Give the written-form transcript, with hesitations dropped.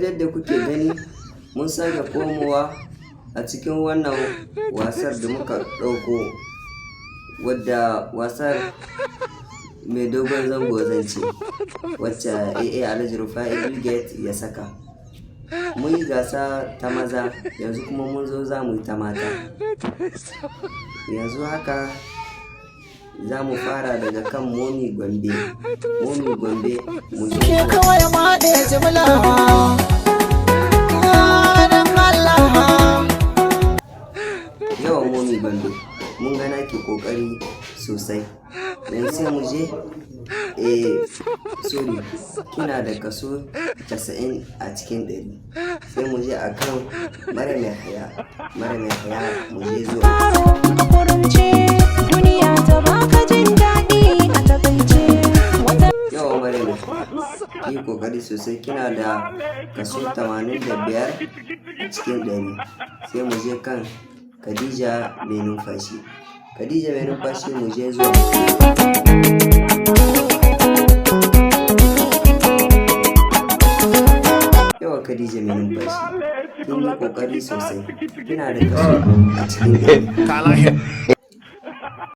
yadda kuke gani mun sake komowa a cikin wannan wasar da muka ɗauko, wadda wasar mai dogon zango zance wacce AA Alhaji Rufai Brigade ya saka. Mun yi gasa ta maza, yanzu kuma mun zo za mu yi ta mata. Yanzu haka za mu fara daga kan Momi Gombe. Momi Gombe mu je kawai ma da jimla. Yawan Momi Gombe mun gana ki kokari sosai. Yanzu sai mu je sorry, kina da kaso 90 a cikin 100. Sai mu je akan Maryam Yahaya. Maryam Yahaya mu je zuwa. Yawan Maryam yi kokari sosai, kina da kaso 85 a cikin 100. Sai mu je kan Khadija mai numfashi. Khadija mai numfashi mu je zuwa. Yawa Khadija mai numfashi kin yi kokari sosai, kina da kaso a cikin 100.